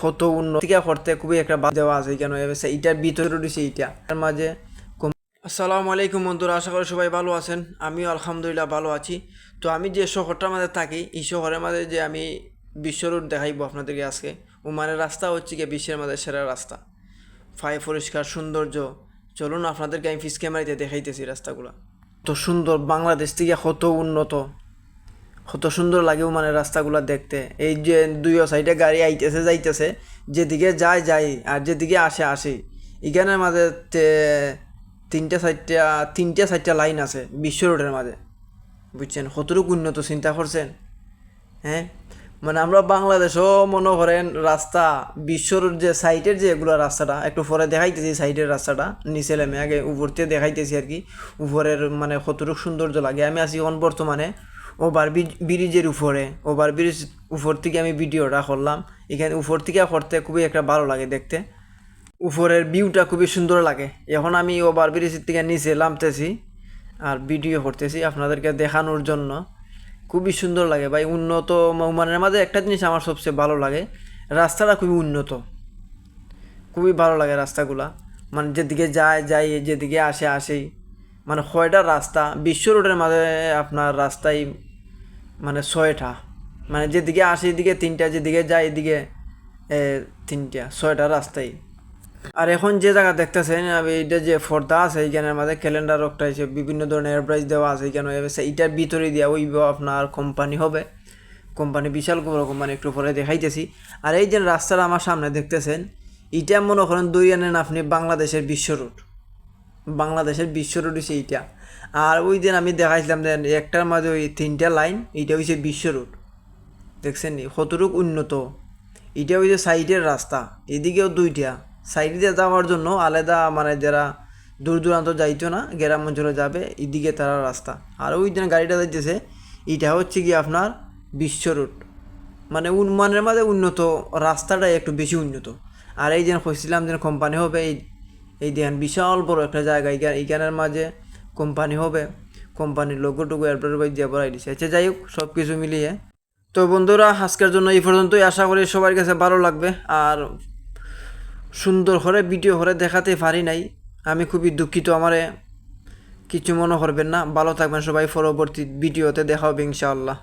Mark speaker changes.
Speaker 1: কত উন্নত করতে খুবই একটা বাদ দেওয়া আছে কেন এইটার ভিতরে রয়েছে এইটা তার মাঝে। আসসালামু আলাইকুম বন্ধুরা, আশা করি সবাই ভালো আছেন। আমিও আলহামদুলিল্লাহ ভালো আছি। তো আমি যে শহরটার মাঝে থাকি, এই শহরের মাঝে যে আমি বিশ্ব রোড দেখাইবো আপনাদেরকে আজকে। ওমানের রাস্তা হচ্ছে গিয়ে বিশ্বের মাঝে সেরা রাস্তা, ফাই পরিষ্কার সৌন্দর্য। চলুন আপনাদেরকে আমি ফিস ক্যামেরাতে দেখাইতেছি রাস্তাগুলো। তো সুন্দর, বাংলাদেশ থেকে কত উন্নত, কত সুন্দর লাগে মানে রাস্তাগুলো দেখতে। এই যে দুই সাইডে গাড়ি আইতেছে যাইতেছে, যেদিকে যায় যাই আর যেদিকে আসে আসে। এখানের মাঝে তিনটা চারটা লাইন আছে বিশ্ব রোডের মাঝে, বুঝছেন কতটুকু উন্নত চিন্তা করছেন? হ্যাঁ, মানে আমরা বাংলাদেশও মনে করেন রাস্তা বিশ্ব রোড যে সাইডের যে এগুলো রাস্তাটা একটু পরে দেখাইতেছি, সাইডের রাস্তাটা নিচে নেমে আগে উপর থেকে দেখাইতেছি আর কি। উপরের মানে কতটুকু সৌন্দর্য লাগে। আমি আছি এখন বর্তমানে ব্রিজের উপরে। ব্রিজ উপর থেকে আমি ভিডিওটা করলাম। এখানে উপর থেকে করতে খুবই একটা ভালো লাগে দেখতে, উপরের ভিউটা খুবই সুন্দর লাগে। এখন আমি ব্রিজের থেকে নিচে নামতেছি আর ভিডিও করতেছি আপনাদেরকে দেখানোর জন্য। খুবই সুন্দর লাগে ভাই, উন্নত মানের মাঝে একটা জিনিস আমার সবচেয়ে ভালো লাগে, রাস্তাটা খুবই উন্নত, খুবই ভালো লাগে রাস্তাগুলা। মানে যেদিকে যায় যাই, যেদিকে আসে আসেই। মানে কয়টা রাস্তা বিশ্ব রোডের মাঝে আপনার রাস্তায় মানে 6টা, মানে যেদিকে আসে এদিকে 3টা, যেদিকে যায় এদিকে 3টা, 6টা রাস্তায়। আর এখন যে জায়গা দেখতেছেন এইটা যে পর্দা আছে এইখানের মাঝে ক্যালেন্ডার একটা আছে, বিভিন্ন ধরনের এয়ারপ্রাইজ দেওয়া আছে এখানে। এইটার ভিতরে দিয়া ওইব আপনার কোম্পানি হবে, কোম্পানি বিশাল বড় কোম্পানি, একটু পরে দেখাইতেছি। আর এই যে রাস্তাটা আমার সামনে দেখতেছেন, এটা মনে করেন দুই আনেন আপনি বাংলাদেশের বিশ্ব রোড, বাংলাদেশের বিশ্ব রোড হচ্ছে এইটা। আর ওই দিন আমি দেখাইছিলাম যে একটার মাঝে ওই 3টা লাইন, এইটা হচ্ছে বিশ্ব রোড। দেখছেন নি কতটুকু উন্নত। এটা হচ্ছে সাইডের রাস্তা, এদিকেও 2টা সাইড দিয়ে যাওয়ার জন্য আলাদা, মানে যারা দূর দূরান্ত যাইতো না, গ্রাম অঞ্চলে যাবে এদিকে তারা রাস্তা। আর ওই দিন গাড়িটা যাইতেছে, এটা হচ্ছে কি আপনার বিশ্ব রোড। মানে মানের মাঝে উন্নত, রাস্তাটাই একটু বেশি উন্নত। আর এই যে খুঁজছিলাম যে কোম্পানি হবে, এই দেখেন বিশাল বড় একটা জায়গা, এইখানের মাঝে কোম্পানি হবে। কোম্পানির লোগোটুকু এয়ারপোর্ট দিয়ে বড়াই দিচ্ছে। আচ্ছা যাই হোক, সব কিছু মিলিয়ে। তো বন্ধুরা, আজকের জন্য এই পর্যন্তই। আশা করি সবার কাছে ভালো লাগবে। আর সুন্দর করে ভিডিও করে দেখাতে পারি নাই, আমি খুবই দুঃখিত। আমারে কিছু মনে করবেন না। ভালো থাকবেন সবাই, পরবর্তী ভিডিওতে দেখা হবে ইনশাআল্লাহ।